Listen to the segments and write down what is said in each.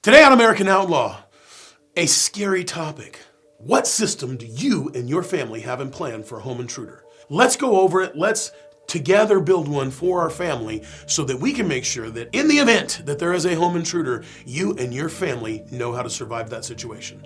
Today on American Outlaw, a scary topic. What system do you and your family have in plan for a home intruder? Let's go over it. Let's together build one for our family so that we can make sure that in the event that there is a home intruder, you and your family know how to survive that situation.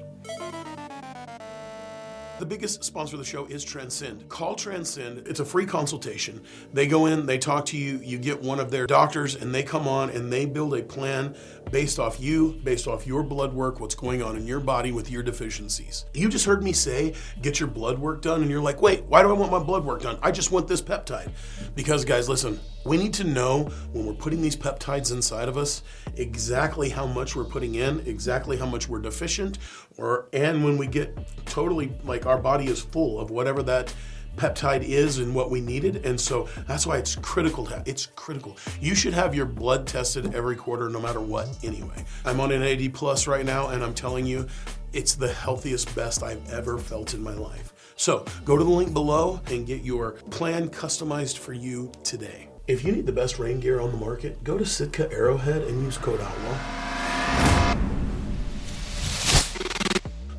The biggest sponsor of the show is Transcend. Call Transcend. It's a free consultation. They go in, they talk to you, you get one of their doctors, and they come on and they build a plan based off you, based off your blood work, what's going on in your body with your deficiencies. You just heard me say, get your blood work done, and you're like, wait, why do I want my blood work done? I just want this peptide. Because guys, listen, we need to know when we're putting these peptides inside of us, exactly how much we're putting in, exactly how much we're deficient, and when we get totally, like our body is full of whatever that peptide is and what we needed. And so that's why it's critical. It's critical. You should have your blood tested every quarter, no matter what anyway. I'm on an 80 plus right now, and I'm telling you, it's the healthiest, best I've ever felt in my life. So go to the link below and get your plan customized for you today. If you need the best rain gear on the market, go to Sitka Arrowhead and use code Outlaw.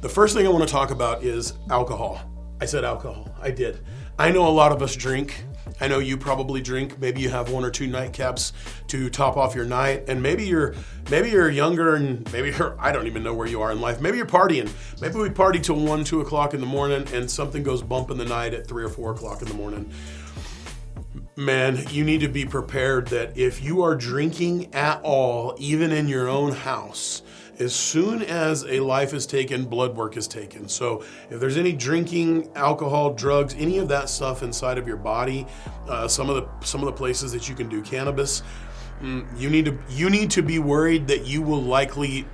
The first thing I want to talk about is alcohol. I said alcohol. I did. I know a lot of us drink. I know you probably drink. Maybe you have one or two nightcaps to top off your night, and maybe you're younger, and I don't even know where you are in life. Maybe you're partying. Maybe we party till 1, 2 o'clock in the morning, and something goes bump in the night at 3 or 4 o'clock in the morning. Man, you need to be prepared that if you are drinking at all, even in your own house, as soon as a life is taken, blood work is taken. So if there's any drinking, alcohol, drugs, any of that stuff inside of your body, some of the places that you can do cannabis, you need to be worried that you will likely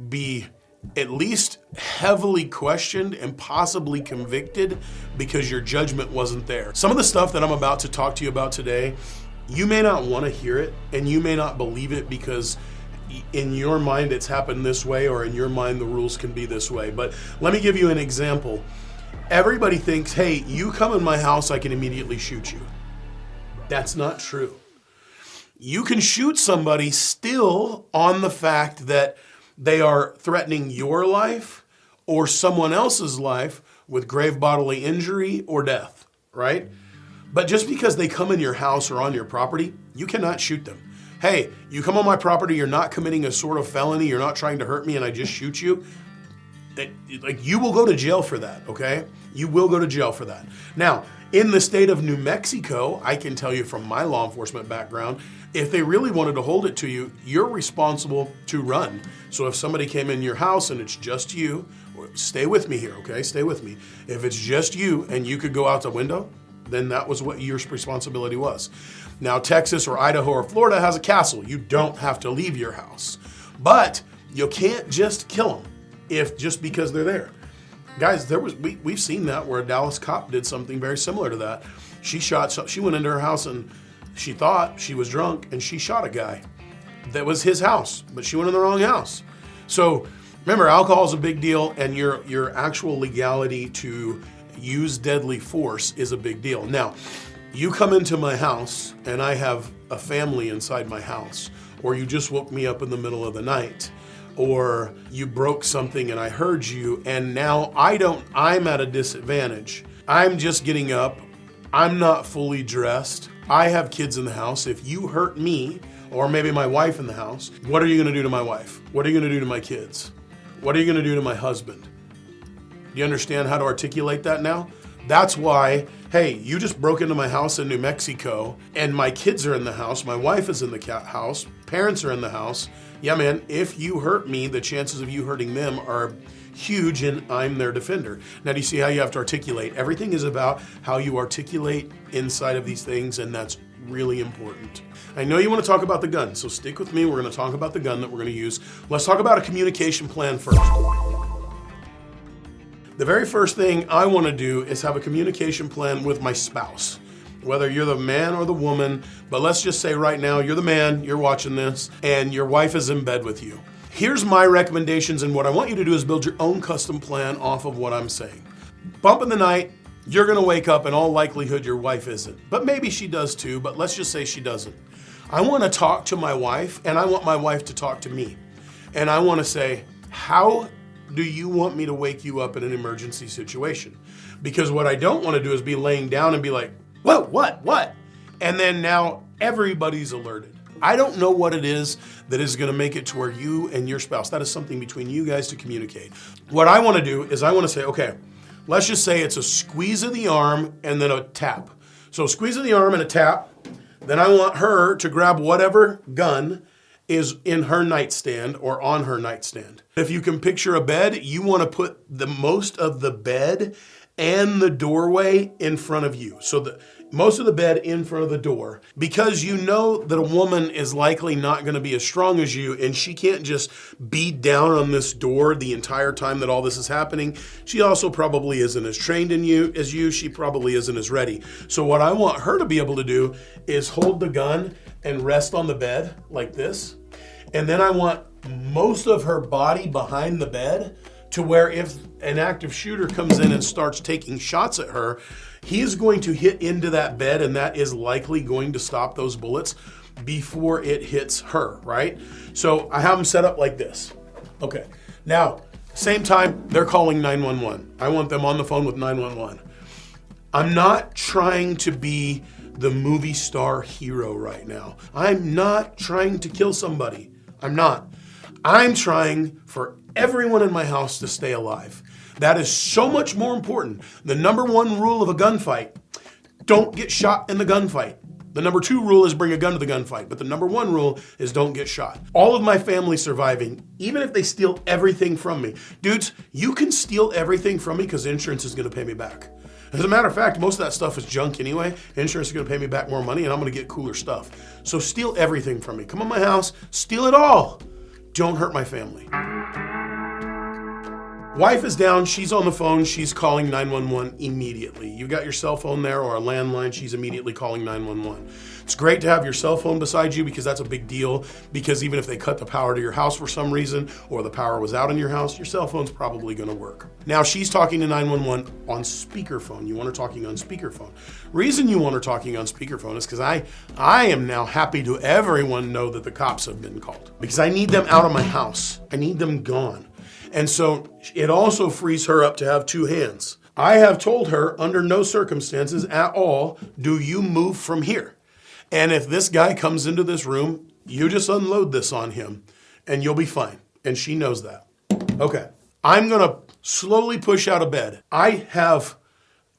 be at least heavily questioned and possibly convicted because your judgment wasn't there. Some of the stuff that I'm about to talk to you about today, you may not want to hear it and you may not believe it because in your mind it's happened this way, or in your mind the rules can be this way. But let me give you an example. Everybody thinks, hey, you come in my house, I can immediately shoot you. That's not true. You can shoot somebody still on the fact that they are threatening your life or someone else's life with grave bodily injury or death, right? But just because they come in your house or on your property, you cannot shoot them. Hey, you come on my property, you're not committing a sort of felony, you're not trying to hurt me, and I just shoot you. You will go to jail for that, okay? You will go to jail for that. Now, in the state of New Mexico, I can tell you from my law enforcement background, if they really wanted to hold it to you, you're responsible to run. So if somebody came in your house and it's just you, stay with me here, okay? Stay with me. If it's just you and you could go out the window, then that was what your responsibility was. Now, Texas or Idaho or Florida has a castle. You don't have to leave your house. But you can't just kill them just because they're there. Guys, we've seen that where a Dallas cop did something very similar to that. She went into her house and she thought she was drunk and she shot a guy. That was his house, but she went in the wrong house. So remember, alcohol is a big deal, and your actual legality to use deadly force is a big deal. Now, you come into my house and I have a family inside my house, or you just woke me up in the middle of the night, or you broke something and I heard you, and now I'm at a disadvantage. I'm just getting up. I'm not fully dressed. I have kids in the house. If you hurt me, or maybe my wife in the house, what are you gonna do to my wife? What are you gonna do to my kids? What are you gonna do to my husband? Do you understand how to articulate that now? That's why, hey, you just broke into my house in New Mexico and my kids are in the house, my wife is in the house, parents are in the house. Yeah, man, if you hurt me, the chances of you hurting them are huge, and I'm their defender. Now, do you see how you have to articulate? Everything is about how you articulate inside of these things, and that's really important. I know you want to talk about the gun, so stick with me. We're going to talk about the gun that we're going to use. Let's talk about a communication plan first. The very first thing I want to do is have a communication plan with my spouse. Whether you're the man or the woman, but let's just say right now you're the man, you're watching this, and your wife is in bed with you. Here's my recommendations, and what I want you to do is build your own custom plan off of what I'm saying. Bump in the night, you're gonna wake up, in all likelihood your wife isn't. But maybe she does too, but let's just say she doesn't. I wanna talk to my wife, and I want my wife to talk to me. And I want to say, how do you want me to wake you up in an emergency situation? Because what I don't want to do is be laying down and be like, whoa, what? And then now everybody's alerted. I don't know what it is that is going to make it to where you and your spouse, that is something between you guys to communicate. What I want to do is I want to say, okay, let's just say it's a squeeze of the arm and then a tap. So squeeze of the arm and a tap. Then I want her to grab whatever gun is in her nightstand or on her nightstand. If you can picture a bed, you want to put the most of the bed and the doorway in front of you. So most of the bed in front of the door, because you know that a woman is likely not going to be as strong as you, and she can't just beat down on this door the entire time that all this is happening. She also probably isn't as trained in you as you. She probably isn't as ready. So what I want her to be able to do is hold the gun and rest on the bed like this. And then I want most of her body behind the bed to where if an active shooter comes in and starts taking shots at her, he's going to hit into that bed, and that is likely going to stop those bullets before it hits her, right? So I have them set up like this. Okay. Now, same time, they're calling 911. I want them on the phone with 911. I'm not trying to be the movie star hero right now. I'm not trying to kill somebody. I'm not. I'm trying for everyone in my house to stay alive. That is so much more important. The number one rule of a gunfight, don't get shot in the gunfight. The number two rule is bring a gun to the gunfight, but the number one rule is don't get shot. All of my family surviving, even if they steal everything from me. Dudes, you can steal everything from me because insurance is going to pay me back. As a matter of fact, most of that stuff is junk anyway. Insurance is going to pay me back more money, and I'm going to get cooler stuff. So steal everything from me. Come on my house, steal it all. Don't hurt my family. Wife is down, she's on the phone, she's calling 911 immediately. You got your cell phone there or a landline, she's immediately calling 911. It's great to have your cell phone beside you because that's a big deal, because even if they cut the power to your house for some reason or the power was out in your house, your cell phone's probably going to work. Now she's talking to 911 on speakerphone. You want her talking on speakerphone. Reason you want her talking on speakerphone is because I am now happy to everyone know that the cops have been called, because I need them out of my house. I need them gone. And so it also frees her up to have two hands. I have told her under no circumstances at all do you move from here. And if this guy comes into this room, you just unload this on him and you'll be fine. And she knows that. Okay. I'm going to slowly push out of bed. I have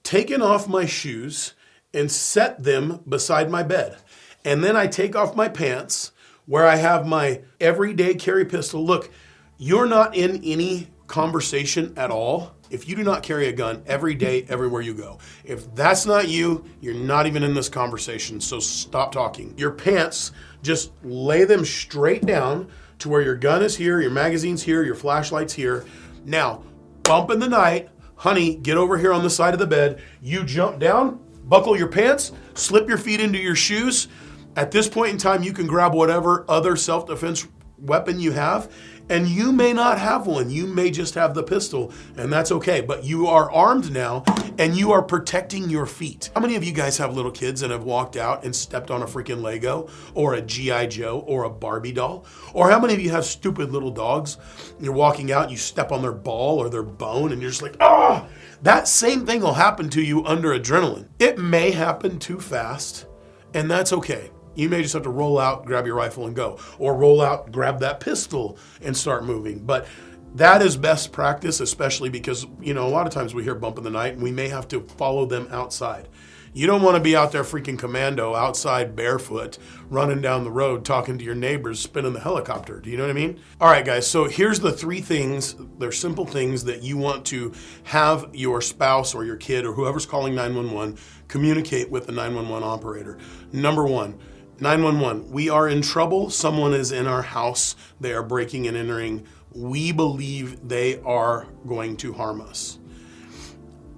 taken off my shoes and set them beside my bed. And then I take off my pants where I have my everyday carry pistol. Look, you're not in any conversation at all if you do not carry a gun every day, everywhere you go. If that's not you, you're not even in this conversation, so stop talking. Your pants, just lay them straight down to where your gun is here, your magazine's here, your flashlight's here. Now, bump in the night, honey, get over here on the side of the bed. You jump down, buckle your pants, slip your feet into your shoes. At this point in time, you can grab whatever other self-defense weapon you have, and you may not have one. You may just have the pistol, and that's okay. But you are armed now, and you are protecting your feet. How many of you guys have little kids and have walked out and stepped on a freaking Lego or a G.I. Joe or a Barbie doll? Or how many of you have stupid little dogs? You're walking out, you step on their ball or their bone, and you're just like, oh! That same thing will happen to you under adrenaline. It may happen too fast, and that's okay. You may just have to roll out, grab your rifle and go, or roll out, grab that pistol and start moving. But that is best practice, especially because, a lot of times we hear bump in the night and we may have to follow them outside. You don't want to be out there freaking commando outside barefoot, running down the road, talking to your neighbors, spinning the helicopter. Do you know what I mean? All right, guys. So here's the three things. They're simple things that you want to have your spouse or your kid or whoever's calling 911 communicate with the 911 operator. Number one, 911, we are in trouble. Someone is in our house. They are breaking and entering. We believe they are going to harm us.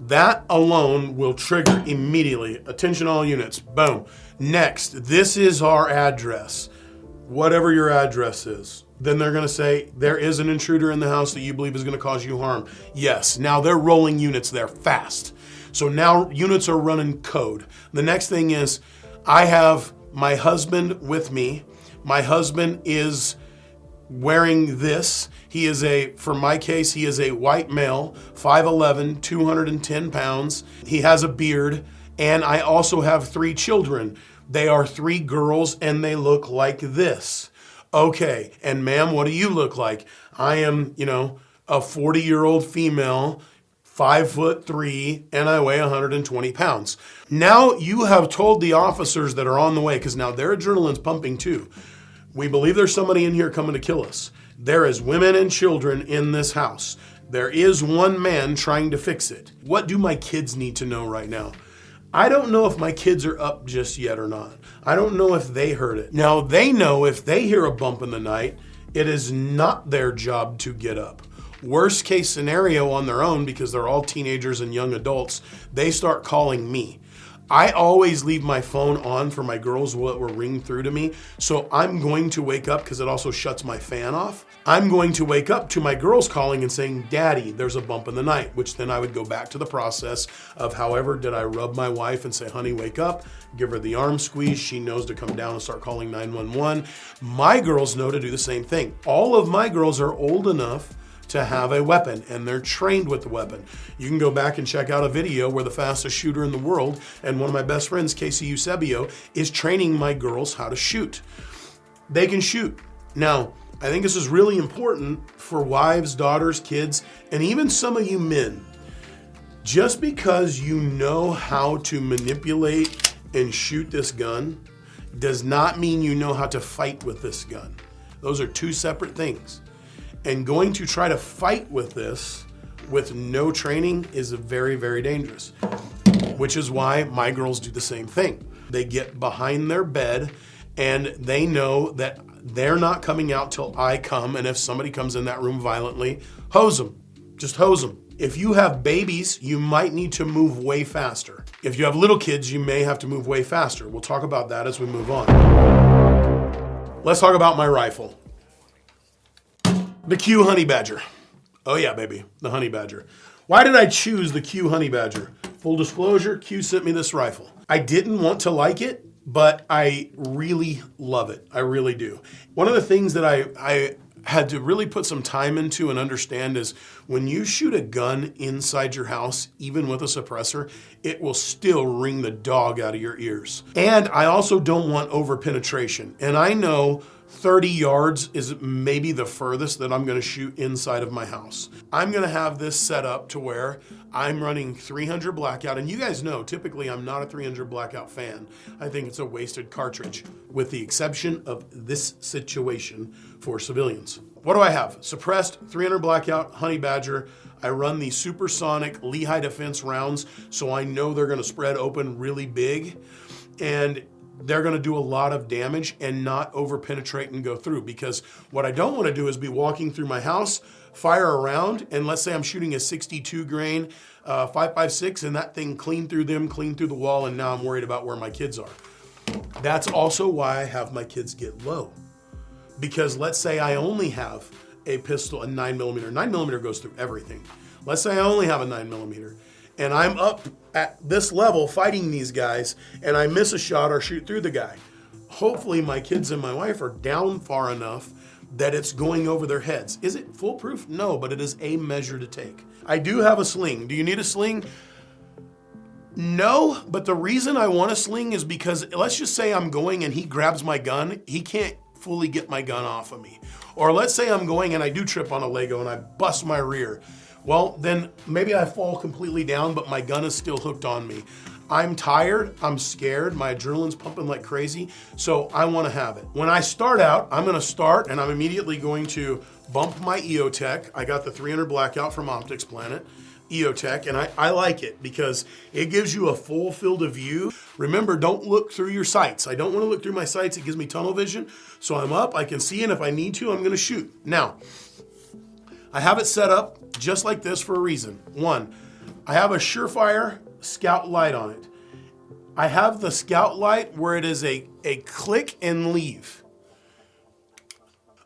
That alone will trigger immediately. Attention all units. Boom. Next, this is our address. Whatever your address is. Then they're going to say, there is an intruder in the house that you believe is going to cause you harm. Yes. Now they're rolling units there fast. So now units are running code. The next thing is, I have my husband with me. My husband is wearing this. He is for my case, he is a white male, 5'11", 210 pounds. He has a beard, and I also have 3 children. They are 3 girls, and they look like this. Okay, and ma'am, what do you look like? I am, a 40-year-old female, 5'3", and I weigh 120 pounds. Now you have told the officers that are on the way, because now their adrenaline's pumping too. We believe there's somebody in here coming to kill us. There is women and children in this house. There is one man trying to fix it. What do my kids need to know right now? I don't know if my kids are up just yet or not. I don't know if they heard it. Now they know if they hear a bump in the night, it is not their job to get up. Worst case scenario on their own, because they're all teenagers and young adults, they start calling me. I always leave my phone on for my girls will ring through to me. So I'm going to wake up, because it also shuts my fan off. I'm going to wake up to my girls calling and saying, Daddy, there's a bump in the night, which then I would go back to the process of however did I rub my wife and say, honey, wake up, give her the arm squeeze. She knows to come down and start calling 911. My girls know to do the same thing. All of my girls are old enough to have a weapon, and they're trained with the weapon. You can go back and check out a video where the fastest shooter in the world, and one of my best friends, Casey Eusebio, is training my girls how to shoot. They can shoot. Now, I think this is really important for wives, daughters, kids, and even some of you men. Just because you know how to manipulate and shoot this gun does not mean you know how to fight with this gun. Those are 2 separate things. And going to try to fight with this with no training is very, very dangerous, which is why my girls do the same thing. They get behind their bed and they know that they're not coming out till I come. And if somebody comes in that room violently, hose them, just hose them. If you have babies, you might need to move way faster. If you have little kids, you may have to move way faster. We'll talk about that as we move on. Let's talk about my rifle. The Q Honey Badger. Oh yeah, baby, the Honey Badger. Why did I choose the Q Honey Badger? Full disclosure, Q sent me this rifle. I didn't want to like it, but I really love it. I really do. One of the things that I had to really put some time into and understand is when you shoot a gun inside your house, even with a suppressor, it will still ring the dog out of your ears. And I also don't want over penetration. And I know 30 yards is maybe the furthest that I'm going to shoot inside of my house. I'm going to have this set up to where I'm running 300 blackout. And you guys know, typically I'm not a 300 blackout fan. I think it's a wasted cartridge, with the exception of this situation for civilians. What do I have? Suppressed 300 blackout Honey Badger. I run the supersonic Lehigh Defense rounds, so I know they're going to spread open really big. And they're going to do a lot of damage and not over penetrate and go through, because what I don't want to do is be walking through my house, fire around, and let's say I'm shooting a 62 grain 5.56 and that thing clean through them, clean through the wall, and now I'm worried about where my kids are. That's also why I have my kids get low, because let's say I only have a pistol, a 9mm. 9mm goes through everything. Let's say I only have a 9mm. And I'm up at this level fighting these guys, and I miss a shot or shoot through the guy. Hopefully my kids and my wife are down far enough that it's going over their heads. Is it foolproof? No, but it is a measure to take. I do have a sling. Do you need a sling? No, but the reason I want a sling is because let's just say I'm going and he grabs my gun. He can't fully get my gun off of me. Or let's say I'm going and I do trip on a Lego and I bust my rear. Well, then maybe I fall completely down, but my gun is still hooked on me. I'm tired, I'm scared, my adrenaline's pumping like crazy, so I want to have it. When I start out, I'm going to start and I'm immediately going to bump my EOTech. I got the 300 blackout from Optics Planet, EOTech, and I like it because it gives you a full field of view. Remember, don't look through your sights. I don't want to look through my sights. It gives me tunnel vision, so I'm up, I can see, and if I need to, I'm going to shoot. Now, I have it set up just like this for a reason. One, I have a Surefire Scout light on it. I have the Scout light where it is a click and leave.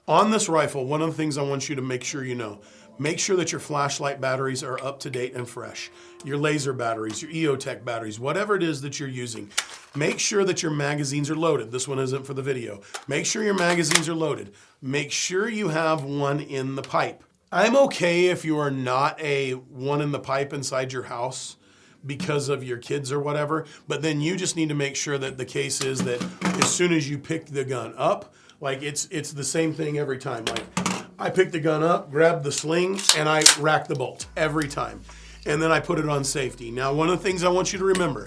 On this rifle, one of the things I want you to make sure you know, make sure that your flashlight batteries are up to date and fresh. Your laser batteries, your EOTech batteries, whatever it is that you're using. Make sure that your magazines are loaded. This one isn't for the video. Make sure your magazines are loaded. Make sure you have one in the pipe. I'm okay if you are not a one in the pipe inside your house because of your kids or whatever, but then you just need to make sure that the case is that as soon as you pick the gun up, like it's the same thing every time. Like I pick the gun up, grab the sling, and I rack the bolt every time. And then I put it on safety. Now, one of the things I want you to remember,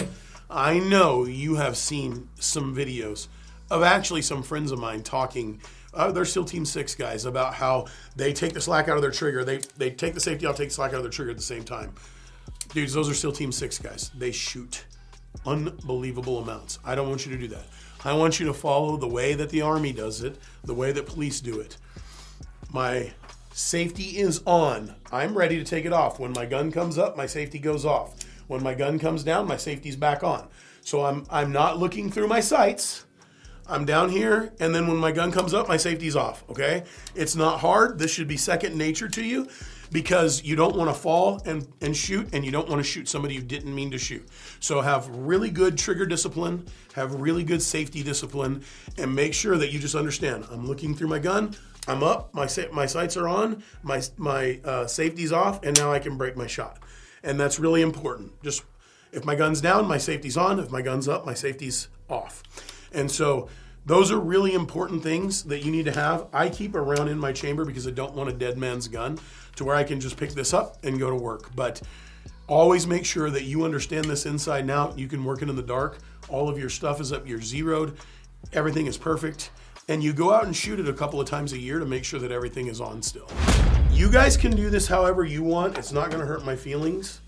I know you have seen some videos of actually some friends of mine talking, they're SEAL Team 6 guys, about how they take the slack out of their trigger. They take the safety off, take the slack out of their trigger at the same time. Dudes, those are SEAL Team 6 guys. They shoot unbelievable amounts. I don't want you to do that. I want you to follow the way that the Army does it, the way that police do it. My safety is on. I'm ready to take it off. When my gun comes up, my safety goes off. When my gun comes down, my safety's back on. So I'm not looking through my sights. I'm down here, and then when my gun comes up, my safety's off, okay? It's not hard. This should be second nature to you because you don't want to fall and shoot, and you don't want to shoot somebody you didn't mean to shoot. So have really good trigger discipline, have really good safety discipline, and make sure that you just understand, I'm looking through my gun, I'm up, my sights are on, my safety's off, and now I can break my shot. And that's really important. Just if my gun's down, my safety's on. If my gun's up, my safety's off. And so those are really important things that you need to have. I keep around in my chamber because I don't want a dead man's gun to where I can just pick this up and go to work. But always make sure that you understand this inside and out. You can work it in the dark. All of your stuff is up, you're zeroed. Everything is perfect. And you go out and shoot it a couple of times a year to make sure that everything is on still. You guys can do this however you want. It's not gonna hurt my feelings.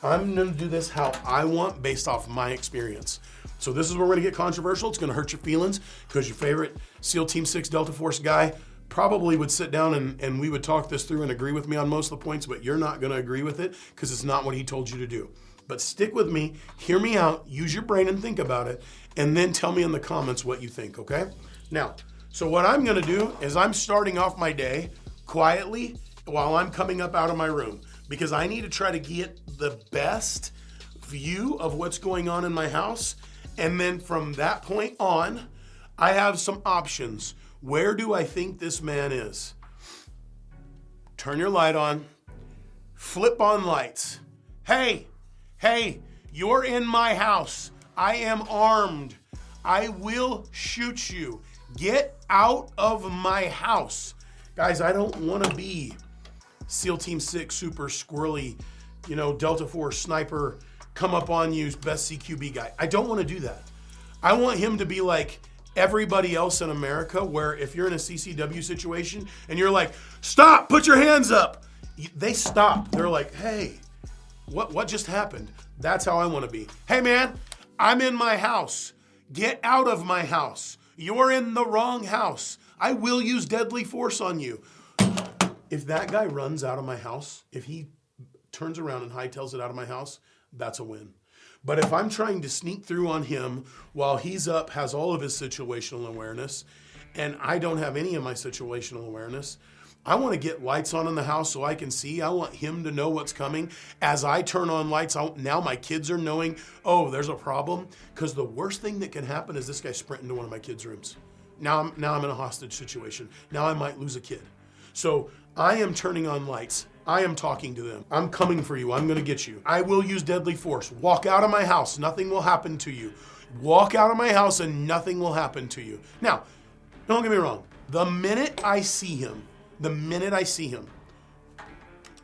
I'm gonna do this how I want based off my experience. So this is where we're gonna get controversial. It's gonna hurt your feelings because your favorite SEAL Team 6 Delta Force guy probably would sit down and we would talk this through and agree with me on most of the points, but you're not gonna agree with it because it's not what he told you to do. But stick with me, hear me out, use your brain and think about it, and then tell me in the comments what you think, okay? Now, so what I'm gonna do is I'm starting off my day quietly while I'm coming up out of my room because I need to try to get the best view of what's going on in my house. And then from that point on, I have some options. Where do I think this man is? Turn your light on, flip on lights. Hey, you're in my house. I am armed. I will shoot you. Get out of my house. Guys, I don't want to be SEAL Team 6 super squirrely, Delta Force sniper, come up on you, best CQB guy. I don't want to do that. I want him to be like everybody else in America, where if you're in a CCW situation and you're like, stop, put your hands up. They stop. They're like, hey, what just happened? That's how I want to be. Hey man, I'm in my house. Get out of my house. You're in the wrong house. I will use deadly force on you. If that guy runs out of my house, if he turns around and hightails it out of my house, that's a win. But if I'm trying to sneak through on him while he's up, has all of his situational awareness, and I don't have any of my situational awareness, I want to get lights on in the house so I can see. I want him to know what's coming. As I turn on lights, now my kids are knowing, oh, there's a problem. Because the worst thing that can happen is this guy sprint into one of my kids' rooms. Now I'm in a hostage situation. Now I might lose a kid. So I am turning on lights. I am talking to them. I'm coming for you. I'm going to get you. I will use deadly force. Walk out of my house. Nothing will happen to you. Walk out of my house and nothing will happen to you. Now, don't get me wrong. The minute I see him,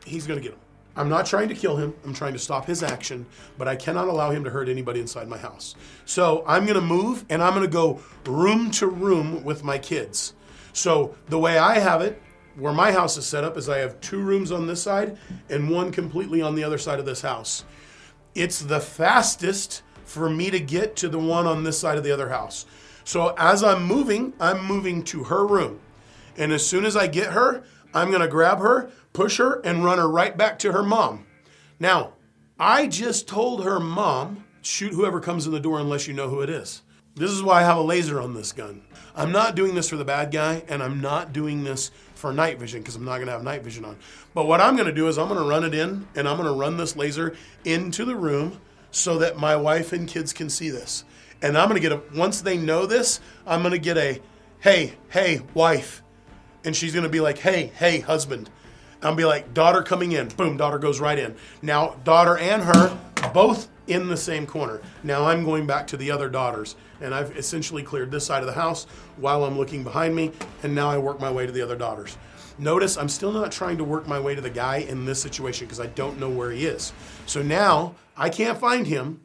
he's going to get him. I'm not trying to kill him. I'm trying to stop his action, but I cannot allow him to hurt anybody inside my house. So I'm going to move and I'm going to go room to room with my kids. So the way I have it, where my house is set up, is I have 2 rooms on this side and 1 completely on the other side of this house. It's the fastest for me to get to the one on this side of the other house. So as I'm moving to her room. And as soon as I get her, I'm going to grab her, push her, and run her right back to her mom. Now, I just told her mom, shoot whoever comes in the door unless you know who it is. This is why I have a laser on this gun. I'm not doing this for the bad guy, and I'm not doing this for night vision because I'm not gonna have night vision on. But what I'm gonna do is I'm gonna run it in, and I'm gonna run this laser into the room so that my wife and kids can see this. And I'm gonna get once they know this, I'm gonna get a, hey, wife. And she's gonna be like, hey, husband. I'll be like, daughter coming in. Boom, daughter goes right in. Now, daughter and her, both in the same corner. Now I'm going back to the other daughters, and I've essentially cleared this side of the house while I'm looking behind me, and now I work my way to the other daughters. Notice I'm still not trying to work my way to the guy in this situation because I don't know where he is. So now I can't find him.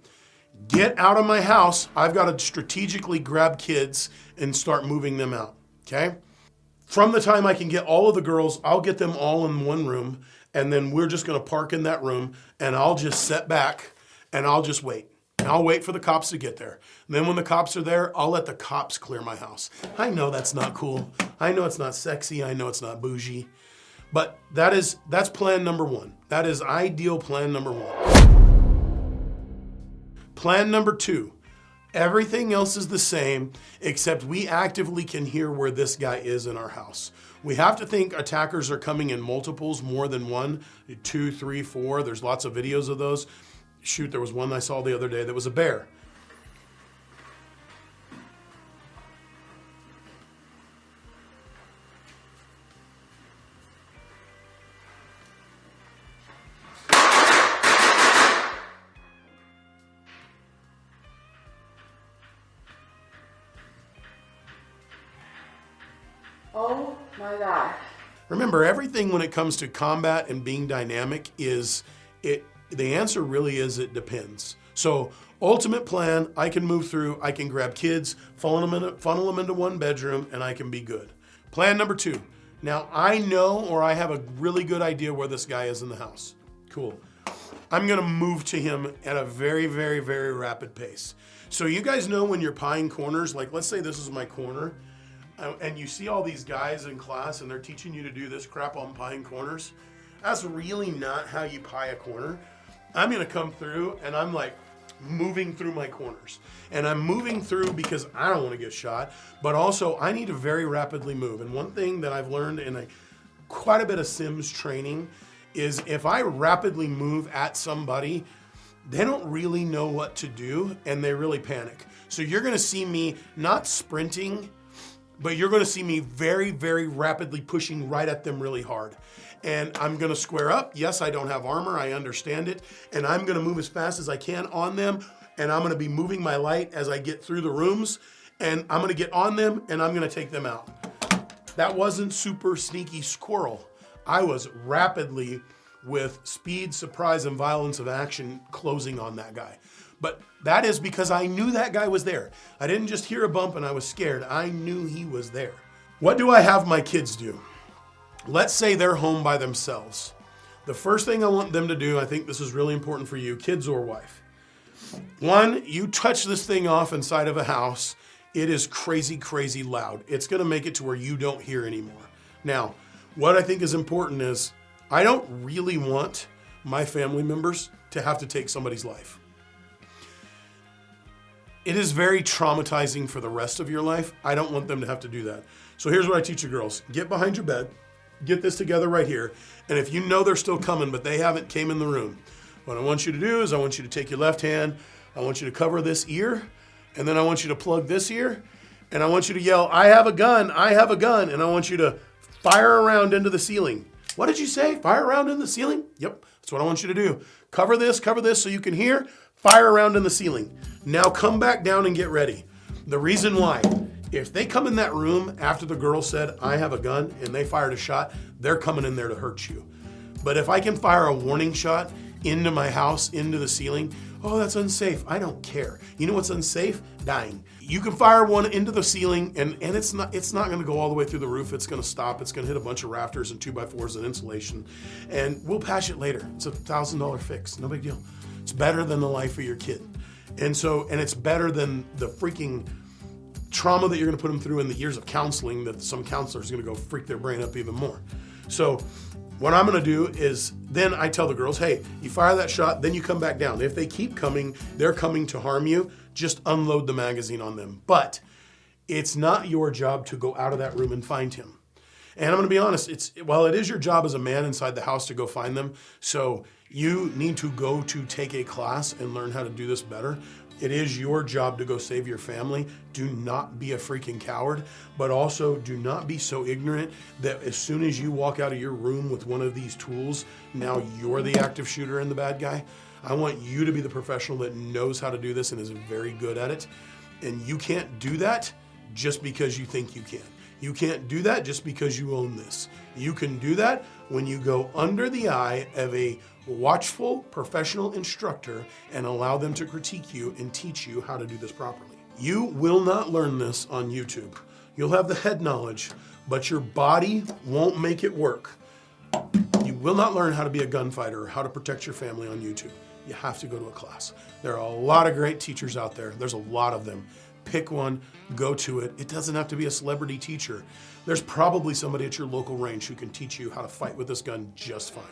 Get out of my house. I've got to strategically grab kids and start moving them out, okay? From the time I can get all of the girls, I'll get them all in one room, and then we're just gonna park in that room, and I'll just sit back, and I'll just wait. And I'll wait for the cops to get there. And then when the cops are there, I'll let the cops clear my house. I know that's not cool. I know it's not sexy. I know it's not bougie. But that's plan number one. That is ideal plan number one. Plan number two. Everything else is the same, except we actively can hear where this guy is in our house. We have to think attackers are coming in multiples, more than 1, 2, 3, 4. There's lots of videos of those. Shoot, there was one I saw the other day that was a bear. Oh my gosh. Remember, everything when it comes to combat and being dynamic the answer really is it depends. So ultimate plan, I can move through, I can grab kids, funnel them into one bedroom, and I can be good. Plan number two. Now I know, or I have a really good idea where this guy is in the house. Cool. I'm gonna move to him at a very, very, very rapid pace. So you guys know when you're pieing corners, like let's say this is my corner, and you see all these guys in class and they're teaching you to do this crap on pieing corners. That's really not how you pie a corner. I'm gonna come through and I'm like moving through my corners. And I'm moving through because I don't wanna get shot, but also I need to very rapidly move. And one thing that I've learned in quite a bit of Sims training is if I rapidly move at somebody, they don't really know what to do and they really panic. So you're gonna see me not sprinting, but you're gonna see me very, very rapidly pushing right at them really hard. And I'm gonna square up. Yes, I don't have armor, I understand it. And I'm gonna move as fast as I can on them. And I'm gonna be moving my light as I get through the rooms. And I'm gonna get on them and I'm gonna take them out. That wasn't super sneaky squirrel. I was rapidly, with speed, surprise, and violence of action, closing on that guy. But that is because I knew that guy was there. I didn't just hear a bump and I was scared. I knew he was there. What do I have my kids do? Let's say they're home by themselves. The first thing I want them to do, I think this is really important for you, kids or wife. One, you touch this thing off inside of a house, it is crazy, crazy loud. It's gonna make it to where you don't hear anymore. Now, what I think is important is I don't really want my family members to have to take somebody's life. It is very traumatizing for the rest of your life. I don't want them to have to do that. So here's what I teach you girls. Get behind your bed, get this together right here, and if you know they're still coming but they haven't came in the room, what I want you to do is I want you to take your left hand, I want you to cover this ear, and then I want you to plug this ear, and I want you to yell, I have a gun, and I want you to fire around into the ceiling. What did you say? Fire around in the ceiling? Yep, that's what I want you to do. Cover this so you can hear, fire around in the ceiling. Now come back down and get ready. The reason why, if they come in that room after the girl said, I have a gun, and they fired a shot, they're coming in there to hurt you. But if I can fire a warning shot into my house, into the ceiling, oh, that's unsafe. I don't care. You know what's unsafe? Dying. You can fire one into the ceiling and it's not gonna go all the way through the roof. It's gonna stop. It's gonna hit a bunch of rafters and 2x4s and insulation. And we'll patch it later. It's a $1,000 fix, no big deal. It's better than the life of your kid. And it's better than the freaking trauma that you're gonna put them through in the years of counseling that some counselor's gonna go freak their brain up even more. So what I'm gonna do is then I tell the girls, hey, you fire that shot, then you come back down. If they keep coming, they're coming to harm you, just unload the magazine on them. But it's not your job to go out of that room and find him. And I'm going to be honest, while it is your job as a man inside the house to go find them, so you need to go to take a class and learn how to do this better. It is your job to go save your family. Do not be a freaking coward, but also do not be so ignorant that as soon as you walk out of your room with one of these tools, now you're the active shooter and the bad guy. I want you to be the professional that knows how to do this and is very good at it. And you can't do that just because you think you can. You can't do that just because you own this. You can do that when you go under the eye of a watchful professional instructor and allow them to critique you and teach you how to do this properly. You will not learn this on YouTube. You'll have the head knowledge, but your body won't make it work. You will not learn how to be a gunfighter or how to protect your family on YouTube. You have to go to a class. There are a lot of great teachers out there. There's a lot of them. Pick one, go to it. It doesn't have to be a celebrity teacher. There's probably somebody at your local range who can teach you how to fight with this gun just fine.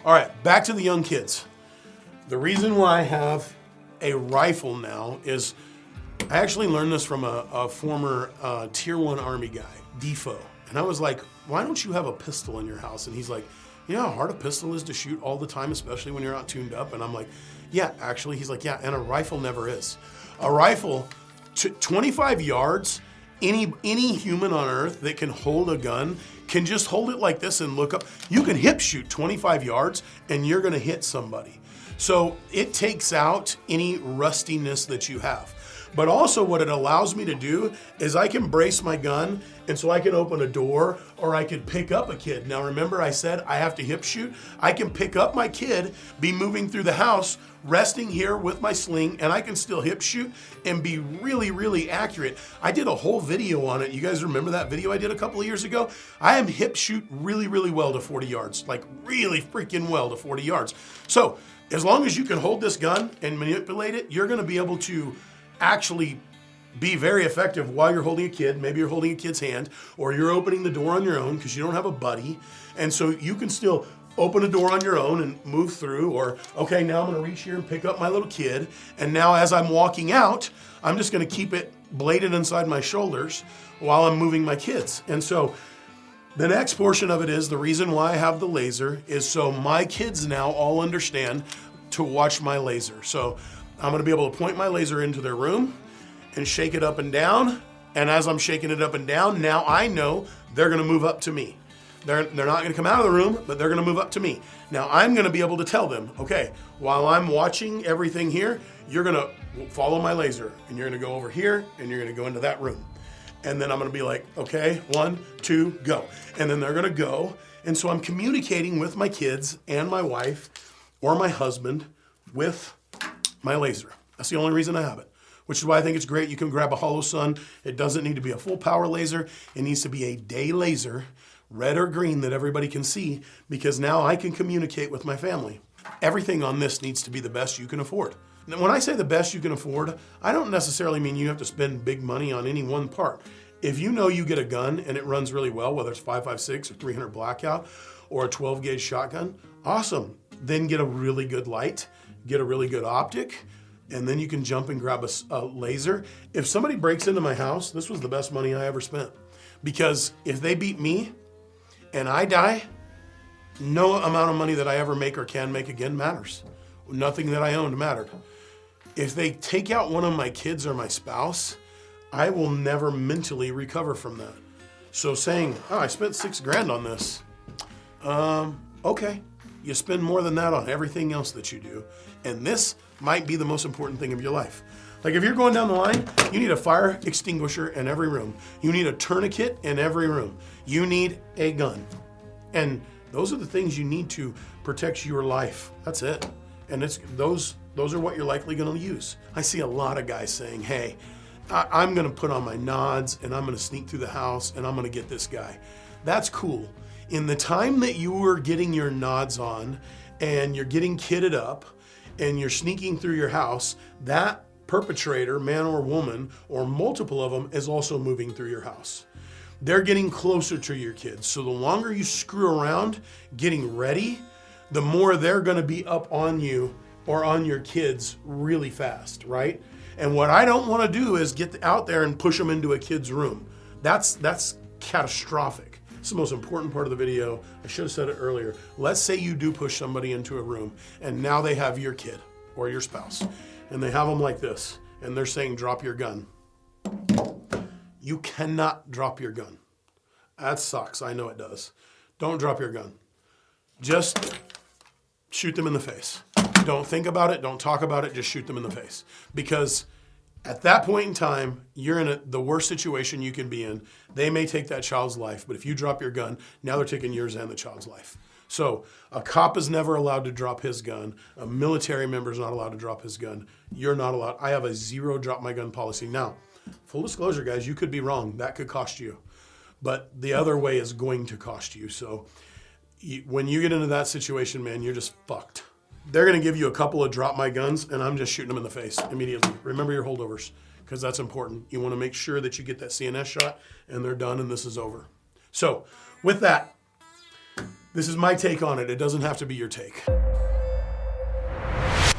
All right, back to the young kids. The reason why I have a rifle now is I actually learned this from a former Tier 1 Army guy, Defoe. And I was like, why don't you have a pistol in your house? And he's like, you know how hard a pistol is to shoot all the time, especially when you're not tuned up? And I'm like, yeah, actually. He's like, yeah, and a rifle never is. A rifle, 25 yards, any human on earth that can hold a gun can just hold it like this and look up. You can hip shoot 25 yards and you're gonna hit somebody. So it takes out any rustiness that you have. But also what it allows me to do is I can brace my gun, and so I can open a door or I could pick up a kid. Now remember I said I have to hip shoot? I can pick up my kid, be moving through the house, resting here with my sling, and I can still hip shoot and be really, really accurate. I did a whole video on it. You guys remember that video I did a couple of years ago? I am hip shoot really, really well to 40 yards, like really freaking well to 40 yards. So as long as you can hold this gun and manipulate it, you're gonna be able to actually be very effective while you're holding a kid. Maybe you're holding a kid's hand, or you're opening the door on your own because you don't have a buddy. And so you can still open a door on your own and move through, or, okay, now I'm gonna reach here and pick up my little kid. And now as I'm walking out, I'm just gonna keep it bladed inside my shoulders while I'm moving my kids. And so the next portion of it is the reason why I have the laser is so my kids now all understand to watch my laser. So I'm gonna be able to point my laser into their room and shake it up and down. And as I'm shaking it up and down, now I know they're gonna move up to me. They're not gonna come out of the room, but they're gonna move up to me. Now I'm gonna be able to tell them, okay, while I'm watching everything here, you're gonna follow my laser and you're gonna go over here and you're gonna go into that room. And then I'm gonna be like, okay, 1, 2, go. And then they're gonna go. And so I'm communicating with my kids and my wife or my husband with my laser. That's the only reason I have it, which is why I think it's great. You can grab a hollow sun. It doesn't need to be a full power laser. It needs to be a day laser, red or green, that everybody can see, because now I can communicate with my family. Everything on this needs to be the best you can afford. Now, when I say the best you can afford, I don't necessarily mean you have to spend big money on any one part. If you know you get a gun and it runs really well, whether it's 5.56 or 300 blackout or a 12 gauge shotgun, awesome. Then get a really good light, get a really good optic, and then you can jump and grab a laser. If somebody breaks into my house, this was the best money I ever spent. Because if they beat me and I die, no amount of money that I ever make or can make again matters. Nothing that I owned mattered. If they take out one of my kids or my spouse, I will never mentally recover from that. So saying, oh, I spent $6,000 on this. Okay. You spend more than that on everything else that you do. And this might be the most important thing of your life. Like if you're going down the line, you need a fire extinguisher in every room. You need a tourniquet in every room. You need a gun. And those are the things you need to protect your life. That's it. And those are what you're likely gonna use. I see a lot of guys saying, hey, I'm gonna put on my nods and I'm gonna sneak through the house and I'm gonna get this guy. That's cool. In the time that you were getting your nods on and you're getting kitted up and you're sneaking through your house, that perpetrator, man or woman, or multiple of them, is also moving through your house. They're getting closer to your kids. So the longer you screw around getting ready, the more they're gonna be up on you or on your kids really fast, right? And what I don't want to do is get out there and push them into a kid's room. That's catastrophic. It's the most important part of the video. I should have said it earlier. Let's say you do push somebody into a room and now they have your kid or your spouse and they have them like this and they're saying, drop your gun. You cannot drop your gun. That sucks. I know it does. Don't drop your gun. Just shoot them in the face. Don't think about it. Don't talk about it. Just shoot them in the face. Because at that point in time, you're in the worst situation you can be in. They may take that child's life, but if you drop your gun, now they're taking yours and the child's life. So a cop is never allowed to drop his gun. A military member is not allowed to drop his gun. You're not allowed. I have a 0 drop my gun policy. Now, full disclosure, guys, you could be wrong. That could cost you. But the other way is going to cost you. So when you get into that situation, man, you're just fucked. They're going to give you a couple of drop my guns, and I'm just shooting them in the face immediately. Remember your holdovers, because that's important. You want to make sure that you get that CNS shot, and they're done, and this is over. So with that, this is my take on it. It doesn't have to be your take.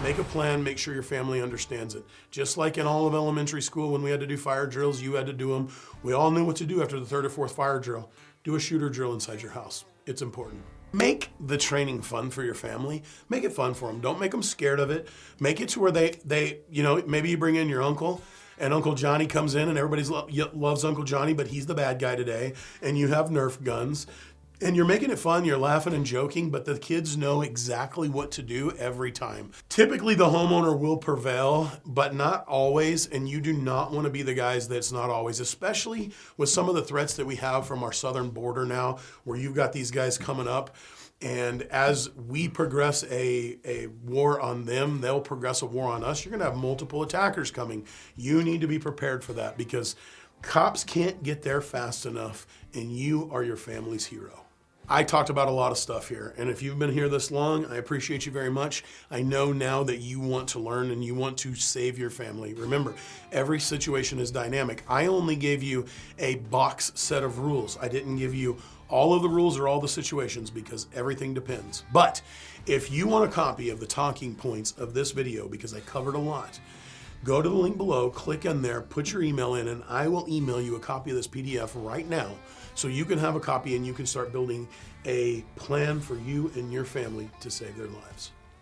Make a plan, make sure your family understands it. Just like in all of elementary school when we had to do fire drills, you had to do them. We all knew what to do after the 3rd or 4th fire drill. Do a shooter drill inside your house. It's important. Make the training fun for your family. Make it fun for them. Don't make them scared of it. Make it to where they maybe you bring in your uncle and Uncle Johnny comes in and everybody loves Uncle Johnny, but he's the bad guy today. And you have Nerf guns. And you're making it fun, you're laughing and joking, but the kids know exactly what to do every time. Typically the homeowner will prevail, but not always, and you do not want to be the guys that's not always, especially with some of the threats that we have from our southern border now, where you've got these guys coming up, and as we progress a war on them, they'll progress a war on us. You're going to have multiple attackers coming. You need to be prepared for that because cops can't get there fast enough, and you are your family's hero. I talked about a lot of stuff here, and if you've been here this long, I appreciate you very much. I know now that you want to learn and you want to save your family. Remember, every situation is dynamic. I only gave you a box set of rules. I didn't give you all of the rules or all the situations because everything depends. But if you want a copy of the talking points of this video, because I covered a lot, go to the link below, click in there, put your email in, and I will email you a copy of this PDF right now so you can have a copy and you can start building a plan for you and your family to save their lives.